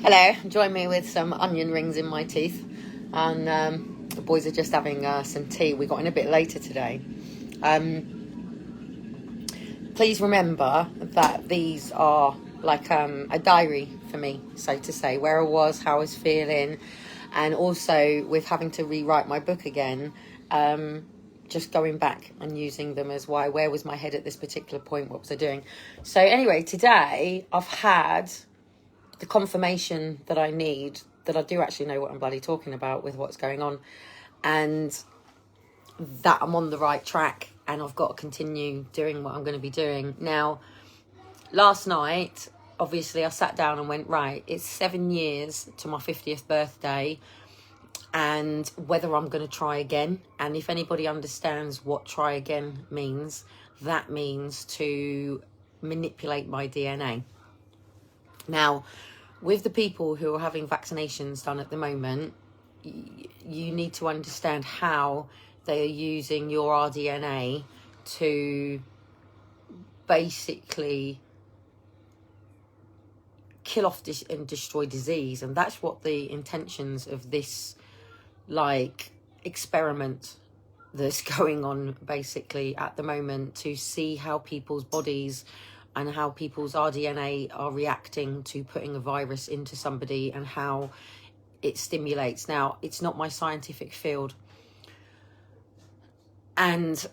Hello, join me with some onion rings in my teeth. And the boys are just having some tea. We got in a bit later today. Please remember that these are like a diary for me, so to say, where I was, how I was feeling, and also with having to rewrite my book again, just going back and using them as where was my head at this particular point, what was I doing. So anyway, today I've had the confirmation that I need, that I do actually know what I'm bloody talking about with what's going on, and that I'm on the right track, and I've got to continue doing what I'm going to be doing. Now, last night, obviously I sat down and went, right, it's 7 years to my 50th birthday, and whether I'm going to try again. And if anybody understands what try again means, that means to manipulate my DNA. Now, with the people who are having vaccinations done at the moment, you need to understand how they are using your rDNA to basically kill off and destroy disease. And that's what the intentions of this experiment that's going on basically at the moment, to see how people's bodies and how people's rDNA are reacting to putting a virus into somebody and how it stimulates. Now, it's not my scientific field, and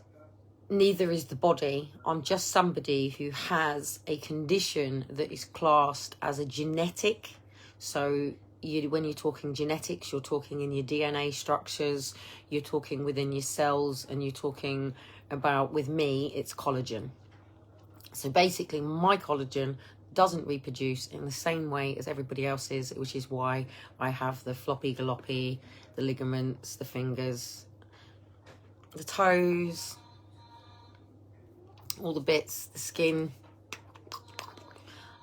neither is the body. I'm just somebody who has a condition that is classed as a genetic. So when you're talking genetics, you're talking in your DNA structures, you're talking within your cells, and you're talking about, with me, it's collagen. So basically, my collagen doesn't reproduce in the same way as everybody else's, which is why I have the floppy galoppy, the ligaments, the fingers, the toes, all the bits, the skin,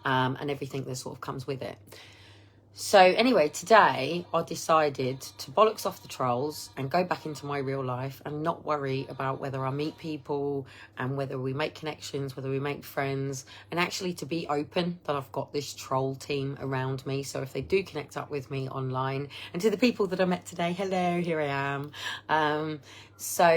and everything that sort of comes with it. So anyway, today I decided to bollocks off the trolls and go back into my real life and not worry about whether I meet people and whether we make connections, whether we make friends, and actually to be open that I've got this troll team around me. So if they do connect up with me online, and to the people that I met today, hello, here I am. So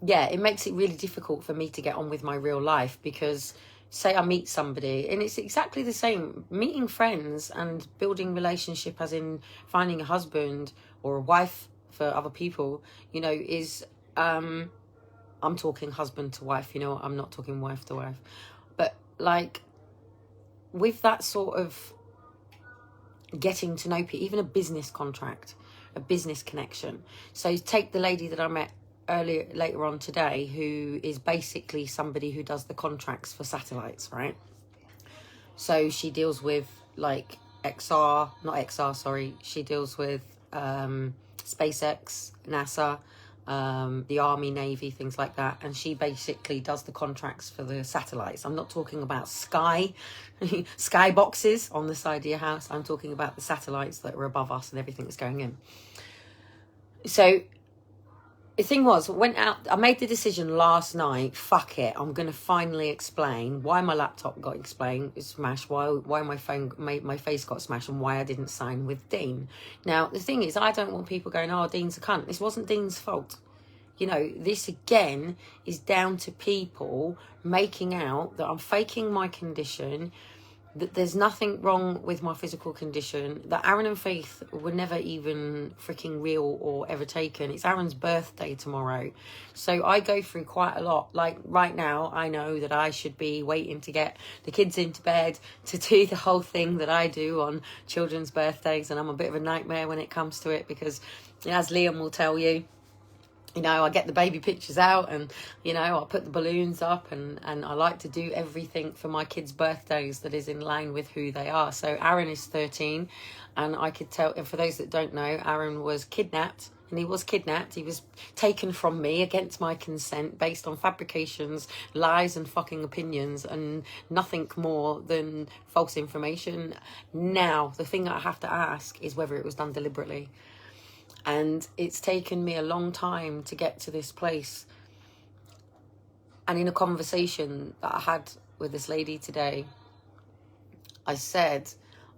yeah, it makes it really difficult for me to get on with my real life, because say I meet somebody, and it's exactly the same. Meeting friends and building relationship, as in finding a husband or a wife for other people, is, I'm talking husband to wife, I'm not talking wife to wife. But with that sort of getting to know people, even a business contract, a business connection. So take the lady that I met later on today, who is basically somebody who does the contracts for satellites, right? So she deals with she deals with SpaceX, NASA, the Army, Navy, things like that, and she basically does the contracts for the satellites. I'm not talking about sky boxes on the side of your house. I'm talking about the satellites that are above us and everything that's going in. So the thing was, I made the decision last night, fuck it, I'm going to finally explain why my laptop got smashed, why my face got smashed, and why I didn't sign with Dean. Now, the thing is, I don't want people going, oh, Dean's a cunt. This wasn't Dean's fault. This again is down to people making out that I'm faking my condition, that there's nothing wrong with my physical condition, that Aaron and Faith were never even freaking real or ever taken. It's Aaron's birthday tomorrow. So I go through quite a lot. Like right now, I know that I should be waiting to get the kids into bed to do the whole thing that I do on children's birthdays. And I'm a bit of a nightmare when it comes to it, because as Liam will tell you, I get the baby pictures out, and, I put the balloons up, and I like to do everything for my kids' birthdays that is in line with who they are. So Aaron is 13, and I could tell, and for those that don't know, Aaron was kidnapped, and he was kidnapped. He was taken from me against my consent, based on fabrications, lies and fucking opinions, and nothing more than false information. Now, the thing that I have to ask is whether it was done deliberately. And it's taken me a long time to get to this place. And in a conversation that I had with this lady today, I said,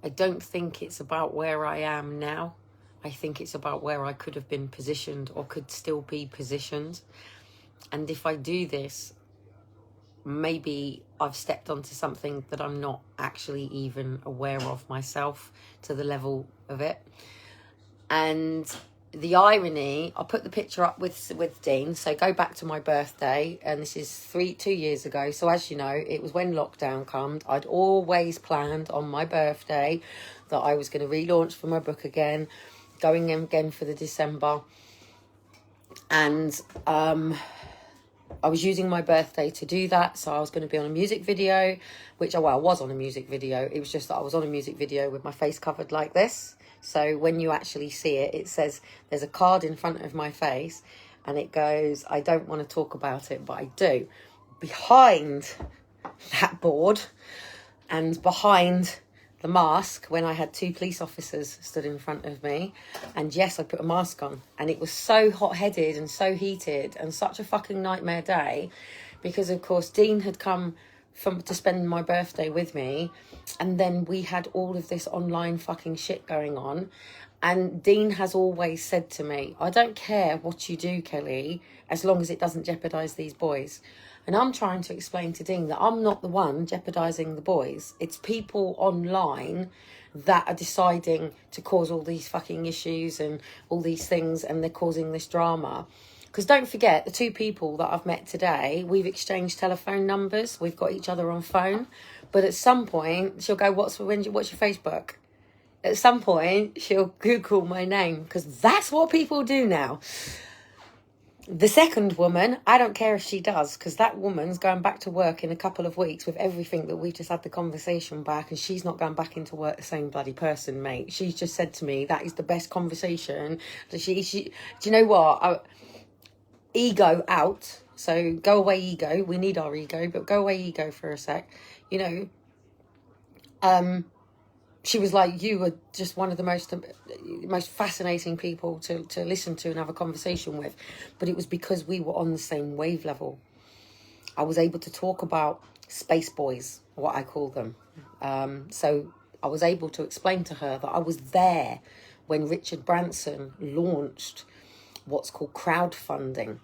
I don't think it's about where I am now. I think it's about where I could have been positioned or could still be positioned. And if I do this, maybe I've stepped onto something that I'm not actually even aware of myself to the level of it. And the irony, I'll put the picture up with Dean. So go back to my birthday, and this is 2 years ago. So as you know, it was when lockdown came. I'd always planned on my birthday that I was going to relaunch for my book again, going in again for the December. And I was using my birthday to do that. So I was going to be on a music video, which, I was on a music video. It was just that I was on a music video with my face covered like this. So when you actually see it, it says there's a card in front of my face and it goes, I don't want to talk about it, but I do. Behind that board and behind the mask, when I had 2 police officers stood in front of me, and yes, I put a mask on, and it was so hot-headed and so heated and such a fucking nightmare day because, of course, Dean had come to spend my birthday with me, and then we had all of this online fucking shit going on. And Dean has always said to me, I don't care what you do, Kelly, as long as it doesn't jeopardise these boys. And I'm trying to explain to Dean that I'm not the one jeopardising the boys. It's people online that are deciding to cause all these fucking issues and all these things, and they're causing this drama. Because don't forget, the 2 people that I've met today, we've exchanged telephone numbers. We've got each other on phone. But at some point, she'll go, what's your Facebook? At some point, she'll Google my name, because that's what people do now. The second woman, I don't care if she does, because that woman's going back to work in a couple of weeks with everything that we just had the conversation back, and she's not going back into work the same bloody person, mate. She's just said to me, that is the best conversation. She do you know what? Ego out. So go away, ego. We need our ego, but go away, ego, for a sec. You know, she was like, you were just one of the most fascinating people to listen to and have a conversation with. But it was because we were on the same wave level. I was able to talk about space boys, what I call them. So I was able to explain to her that I was there when Richard Branson launched what's called crowdfunding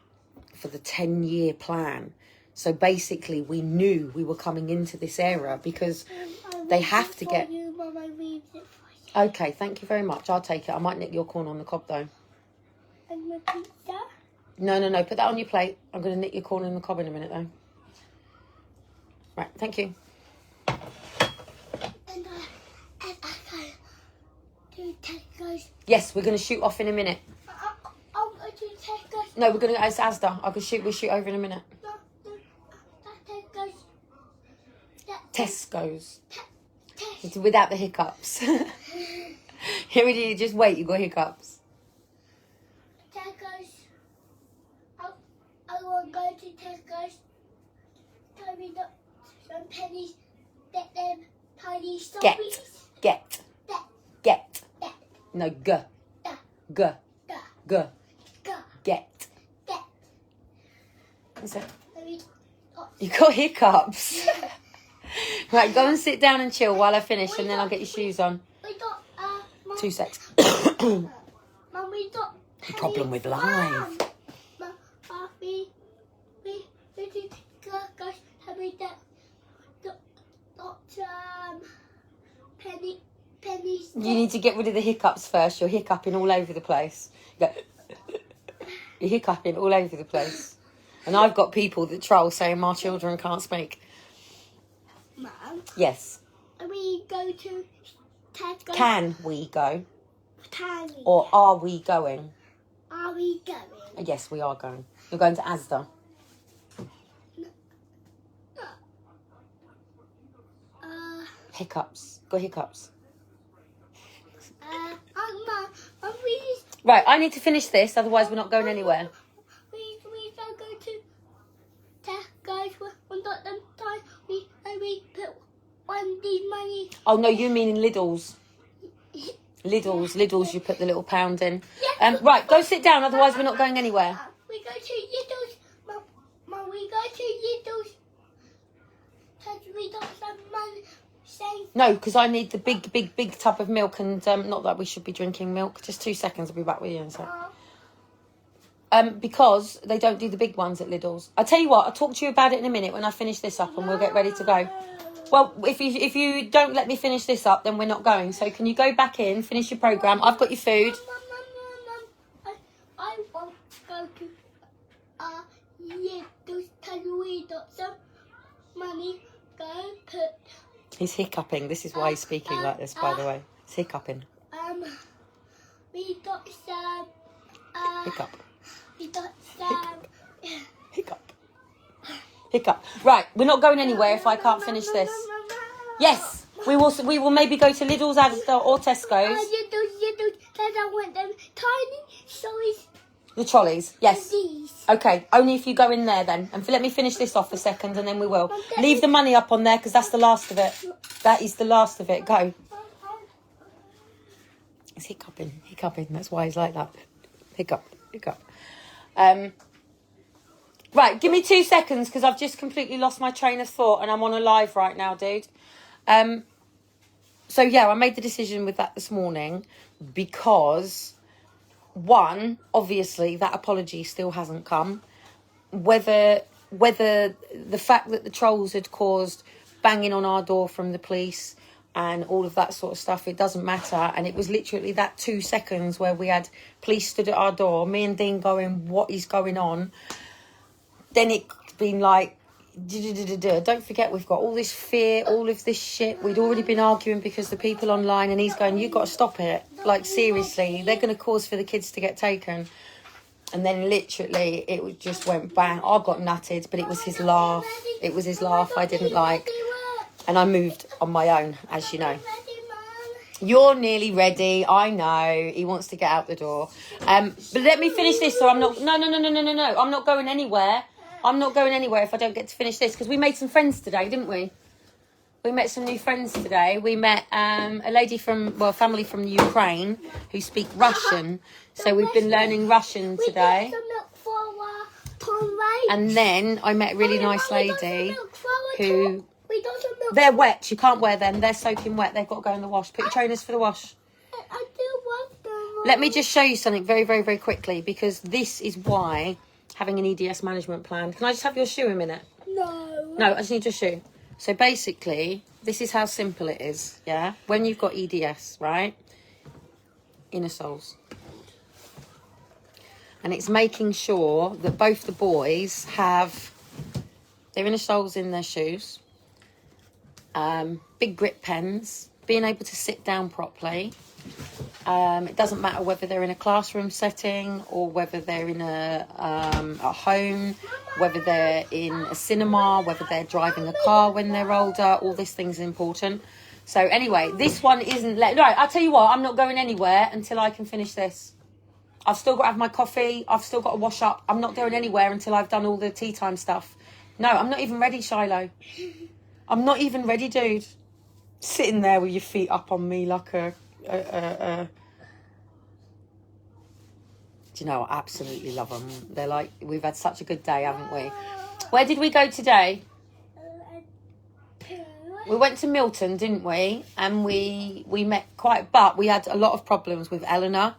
for the 10-year plan. So basically we knew we were coming into this era because they have to get... Okay, thank you very much. I'll take it. I might nick your corn on the cob though. And the pizza? No. Put that on your plate. I'm going to nick your corn on the cob in a minute though. Right, thank you. And I can do Tesco's. Yes, we're going to shoot off in a minute. I'll go to Tesco's. No, we're going to go to Asda. We'll shoot over in a minute. No, Tesco's. Tesco's. It's without the hiccups. Here it is. Just wait, you got hiccups. Tesco's. I will go to Tesco's. Tell me some pennies. Get them tiny strawberries. Get. No, G. Get. Is it? You got hiccups. Right, go and sit down and chill while I finish, and then I'll get your shoes on. We got, Mum, 2 secs. Mum, we got Problem with live. Mum, we did Tesco's. Tell me that pennies. You need to get rid of the hiccups first. You're hiccuping all over the place. You're hiccuping all over the place. And I've got people that troll saying my children can't speak. Mum, Yes. we go to Tesco's. Can we go? Can we? Or are we going? Are we going? Yes, we are going. You're going to Asda. Hiccups. Got hiccups. Mum, please. Right, I need to finish this, otherwise we're not going anywhere. We don't go to Tesco's. We got them time. We put one the money. Oh no, you mean in Lidl's. Lidl's, you put the little pound in. Yeah. Right, go sit down, otherwise we're not going anywhere. We go to Lidl's. Mum, we go to Lidl's. Because we got same. No, because I need the big tub of milk, and not that we should be drinking milk. Just 2 seconds, I'll be back with you in a sec. Because they don't do the big ones at Lidl's. I'll tell you what, I'll talk to you about it in a minute when I finish this up and we'll get ready to go. Well, if you don't let me finish this up, then we're not going. So can you go back in, finish your programme? I've got your food. I want to go to Lidl's. Can we got some money? Go put. He's hiccuping. This is why he's speaking like this, by the way. He's hiccuping. We got some. Hiccup. We got some. Hiccup. Hiccup. Right, we're not going anywhere if I can't finish this. Yes, we will maybe go to Lidl's, Asda or Tesco's. Lidl's, I want them tiny trolleys. The trolleys, yes. These. Okay, only if you go in there then. And let me finish this off a second and then we will. Leave the money up on there because that's the last of it. That is the last of it. Go. He's hiccuping. That's why he's like that. Hiccup. Right, give me 2 seconds because I've just completely lost my train of thought and I'm on a live right now, dude. So yeah, I made the decision with that this morning because, one, obviously that apology still hasn't come. Whether the fact that the trolls had caused banging on our door from the police and all of that sort of stuff, it doesn't matter. And it was literally that 2 seconds where we had police stood at our door, me and Dean going, what is going on? Then it's been like, don't forget, we've got all this fear, all of this shit. We'd already been arguing because the people online, and he's going, you've got to stop it. Like, seriously, they're going to cause for the kids to get taken. And then literally it just went bang. I got nutted, but it was his laugh. It was his laugh I didn't like. And I moved on my own, as you know. You're nearly ready. I know. He wants to get out the door. But let me finish this, so I'm not... No. I'm not going anywhere. I'm not going anywhere if I don't get to finish this. Because we made some friends today, didn't we? We met some new friends today. We met a lady family from Ukraine who speak Russian. So we've been learning Russian today. And then I met a really nice lady who... They're wet. You can't wear them. They're soaking wet. They've got to go in the wash. Put your trainers for the wash. I do want them. Let me just show you something very, very, very quickly, because this is why having an EDS management plan. Can I just have your shoe a minute? No. No, I just need your shoe. So basically, this is how simple it is, yeah? When you've got EDS, right? Inner soles. And it's making sure that both the boys have their inner soles in their shoes. Big grip pens, being able to sit down properly. It doesn't matter whether they're in a classroom setting or whether they're in a home, whether they're in a cinema, whether they're driving a car when they're older. All these things are important. So anyway, this one isn't... Right, I'll tell you what, I'm not going anywhere until I can finish this. I've still got to have my coffee. I've still got to wash up. I'm not going anywhere until I've done all the tea time stuff. No, I'm not even ready, Shiloh. I'm not even ready, dude. Sitting there with your feet up on me like a... Do you know, I absolutely love them. They're like, we've had such a good day, haven't we? Where did we go today? We went to Milton, didn't we? And we met but we had a lot of problems with Eleanor.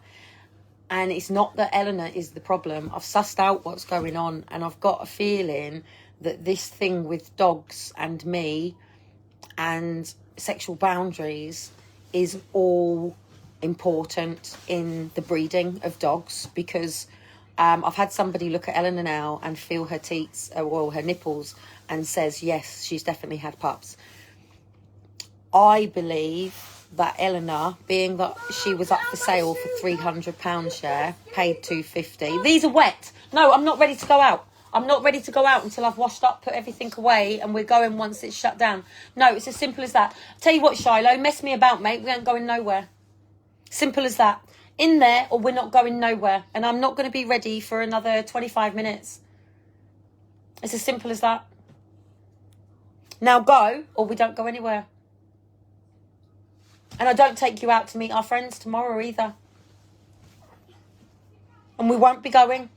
And it's not that Eleanor is the problem. I've sussed out what's going on, and I've got a feeling that this thing with dogs and me and sexual boundaries is all important in the breeding of dogs, because I've had somebody look at Eleanor now and feel her teats, or her nipples, and says, yes, she's definitely had pups. I believe that Eleanor, being that she was up for sale for £300 share, paid £250. These are wet. No, I'm not ready to go out. I'm not ready to go out until I've washed up, put everything away, and we're going once it's shut down. No, it's as simple as that. Tell you what, Shiloh, mess me about, mate. We ain't going nowhere. Simple as that. In there, or we're not going nowhere. And I'm not going to be ready for another 25 minutes. It's as simple as that. Now go, or we don't go anywhere. And I don't take you out to meet our friends tomorrow either. And we won't be going.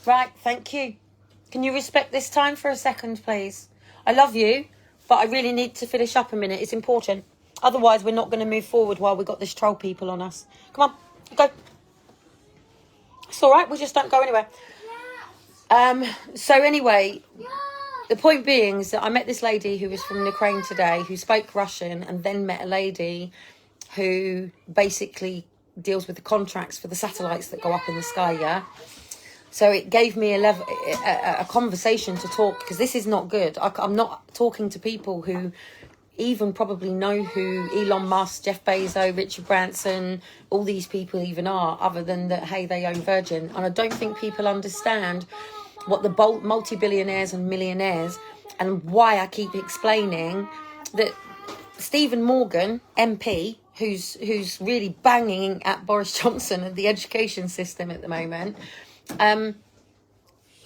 Right, thank you. Can you respect this time for a second, please? I love you, But I really need to finish up a minute. It's important. Otherwise, we're not going to move forward while we've got this troll people on us. Come on, go. It's all right. We just don't go anywhere. So anyway, the point being is that I met this lady who was from Ukraine today, who spoke Russian, and then met a lady who basically deals with the contracts for the satellites that go up in the sky, yeah? So it gave me a conversation to talk, because this is not good. I'm not talking to people who even probably know who Elon Musk, Jeff Bezos, Richard Branson, all these people even are, other than that, hey, they own Virgin. And I don't think people understand what the multi-billionaires and millionaires, and why I keep explaining that Stephen Morgan, MP, who's really banging at Boris Johnson and the education system at the moment,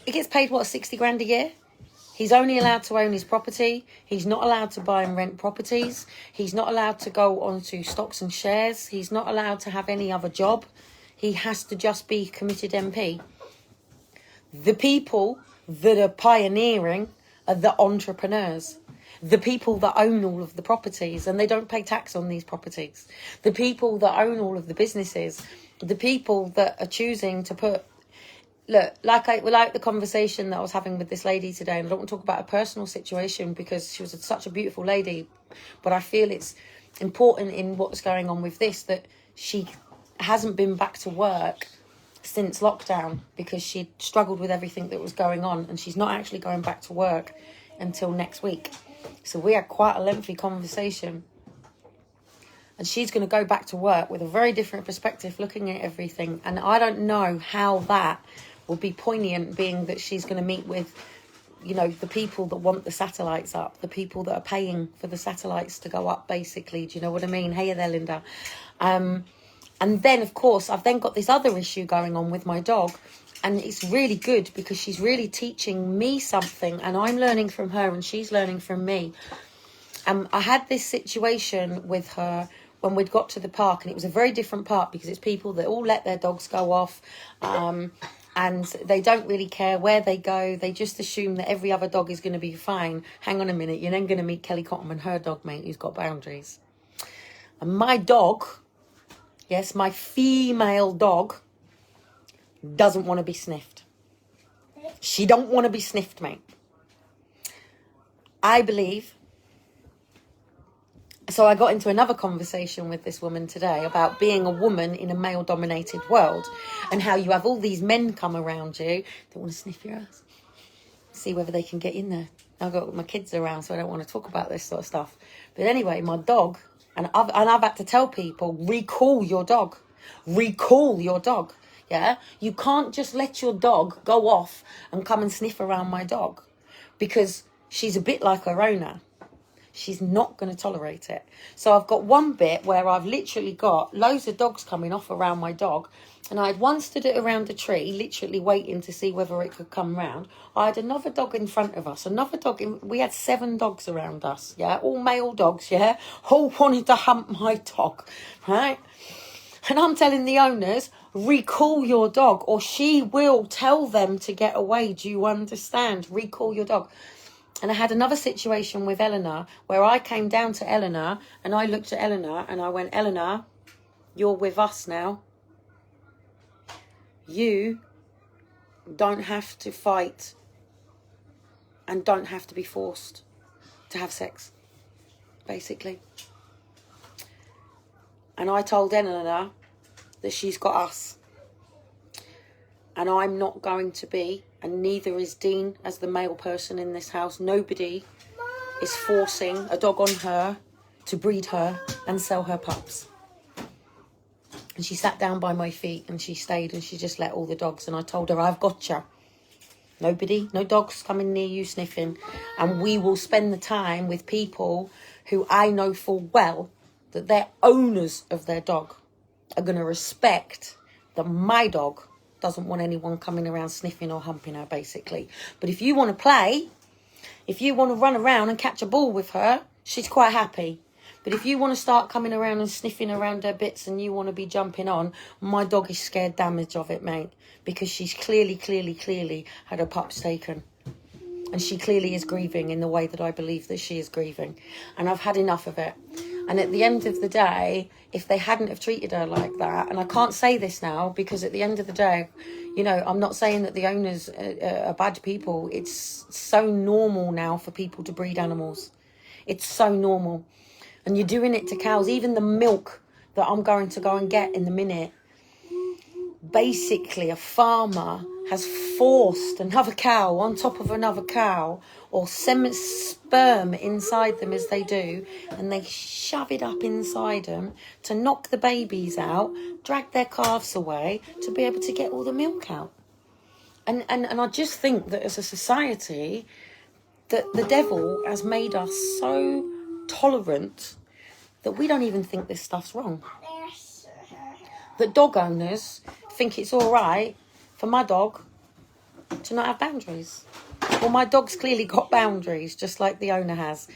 he gets paid, what, 60 grand a year? He's only allowed to own his property. He's not allowed to buy and rent properties. He's not allowed to go onto stocks and shares. He's not allowed to have any other job. He has to just be committed MP. The people that are pioneering are the entrepreneurs. The people that own all of the properties, and they don't pay tax on these properties. The people that own all of the businesses. The people that are choosing to put... Look, like the conversation that I was having with this lady today, and I don't want to talk about a personal situation because she was such a beautiful lady, but I feel it's important in what's going on with this, that she hasn't been back to work since lockdown because she struggled with everything that was going on, and she's not actually going back to work until next week. So we had quite a lengthy conversation, and she's going to go back to work with a very different perspective, looking at everything. And I don't know how that will be poignant, being that she's going to meet with, you know, the people that want the satellites up, the people that are paying for the satellites to go up, basically. Do you know what I mean? Hey there, Linda. And then, of course, I've then got this other issue going on with my dog. And it's really good because she's really teaching me something, and I'm learning from her and she's learning from me. I had this situation with her when we'd got to the park, and it was a very different park because it's people that all let their dogs go off. And they don't really care where they go. They just assume that every other dog is going to be fine. Hang on a minute. You're then going to meet Kellie Cotton and her dog, mate, who's got boundaries. And my dog, yes, my female dog, doesn't want to be sniffed. She don't want to be sniffed, mate. I believe... So I got into another conversation with this woman today about being a woman in a male-dominated world, and how you have all these men come around you that want to sniff your ass, see whether they can get in there. I've got my kids around, so I don't want to talk about this sort of stuff. But anyway, my dog, and I've had to tell people, recall your dog. Recall your dog, yeah? You can't just let your dog go off and come and sniff around my dog, because she's a bit like her owner. She's not going to tolerate it. So I've got one bit where I've literally got loads of dogs coming off around my dog. And I had one stood it around a tree, literally waiting to see whether it could come round. I had another dog in front of us. We had 7 dogs around us, yeah? All male dogs, yeah? All wanted to hump my dog, right? And I'm telling the owners, recall your dog, or she will tell them to get away. Do you understand? Recall your dog. And I had another situation with Eleanor where I came down to Eleanor and I looked at Eleanor and I went, Eleanor, you're with us now. You don't have to fight and don't have to be forced to have sex, basically. And I told Eleanor that she's got us. And I'm not going to be, and neither is Dean as the male person in this house. Nobody is forcing a dog on her to breed her and sell her pups. And she sat down by my feet and she stayed and she just let all the dogs. And I told her, I've got you. Nobody, no dogs coming near you sniffing. And we will spend the time with people who I know full well that they're owners of their dog are going to respect that my dog doesn't want anyone coming around sniffing or humping her, basically. But if you want to play, if you want to run around and catch a ball with her, she's quite happy. But if you want to start coming around and sniffing around her bits and you want to be jumping on, my dog is scared damage of it, mate. Because she's clearly had her pups taken. And she clearly is grieving in the way that I believe that she is grieving. And I've had enough of it. And at the end of the day, if they hadn't have treated her like that, and I can't say this now because at the end of the day, you know, I'm not saying that the owners are bad people. It's so normal now for people to breed animals. It's so normal. And you're doing it to cows. Even the milk that I'm going to go and get in a minute, basically a farmer has forced another cow on top of another cow, or sperm inside them as they do, and they shove it up inside them to knock the babies out, drag their calves away to be able to get all the milk out. And I just think that as a society, that the devil has made us so tolerant that we don't even think this stuff's wrong. That dog owners think it's all right for my dog to not have boundaries. Well, my dog's clearly got boundaries, just like the owner has.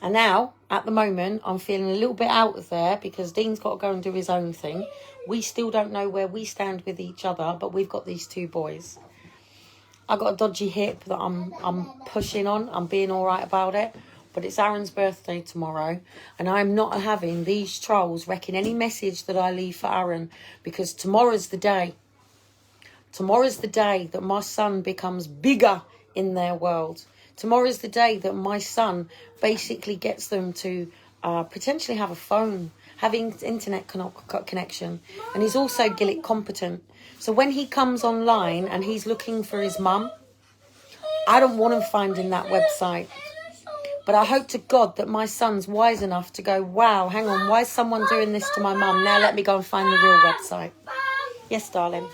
And now, at the moment, I'm feeling a little bit out of there because Dean's got to go and do his own thing. We still don't know where we stand with each other, but we've got these two boys. I got a dodgy hip that I'm pushing on. I'm being all right about it. But it's Aaron's birthday tomorrow, and I'm not having these trolls wrecking any message that I leave for Aaron, because tomorrow's the day. Tomorrow's the day that my son becomes bigger in their world. Tomorrow's the day that my son basically gets them to potentially have a phone, having internet connection, and he's also Gillick competent. So when he comes online and he's looking for his mum, I don't want him finding that website. But I hope to God that my son's wise enough to go, wow, hang on, why is someone doing this to my mum? Now let me go and find the real website. Yes, darling.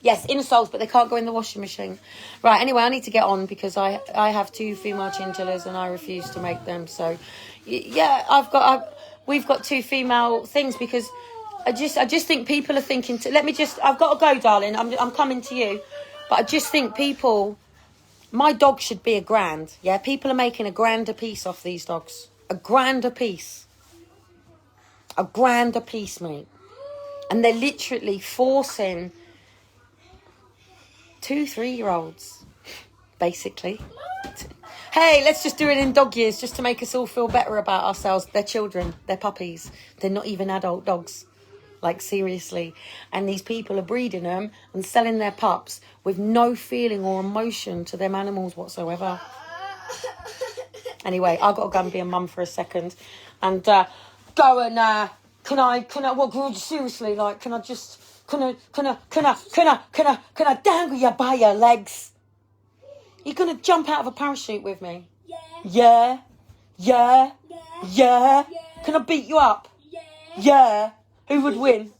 Yes, insoles, but they can't go in the washing machine. Right, anyway, I need to get on because I have 2 female chinchillas and I refuse to make them. So, yeah, we've got 2 female things because I just think people are thinking, I've got to go, darling. I'm coming to you. But I just think people... My dog should be $1,000. Yeah, people are making $1,000 a piece off these dogs. $1,000 a piece. $1,000 a piece, mate. And they're literally forcing 2 3-year-olds, basically. Hey, let's just do it in dog years just to make us all feel better about ourselves. They're children. They're puppies. They're not even adult dogs. Like, seriously. And these people are breeding them and selling their pups with no feeling or emotion to them animals whatsoever. Anyway, I've got to go and be a mum for a second. And go and, can I, seriously, like, can I dangle you by your legs? You're going to jump out of a parachute with me? Yeah. Yeah? Yeah? Yeah? Can I beat you up? Yeah. Who would win?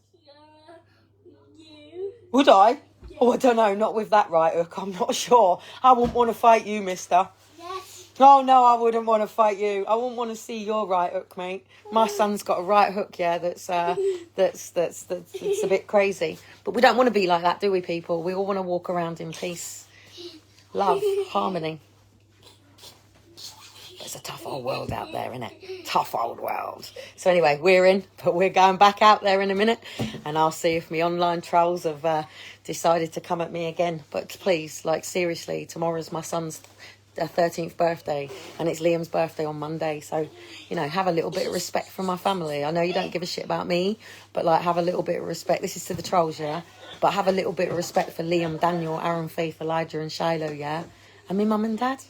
You. Would I? Yeah. Oh, I don't know. Not with that right hook. I'm not sure. I wouldn't want to fight you, mister. Yes. Oh, no, I wouldn't want to fight you. I wouldn't want to see your right hook, mate. My son's got a right hook, yeah, that's a bit crazy. But we don't want to be like that, do we, people? We all want to walk around in peace, love, harmony. It's a tough old world out there, isn't it? Tough old world. So anyway, we're in, but we're going back out there in a minute, and I'll see if my online trolls have decided to come at me again. But please, like, seriously, tomorrow's my son's 13th birthday, and it's Liam's birthday on Monday. So, you know, have a little bit of respect for my family. I know you don't give a shit about me, but, like, have a little bit of respect. This is to the trolls, yeah? But have a little bit of respect for Liam, Daniel, Aaron, Faith, Elijah, and Shiloh, yeah? And me mum and dad.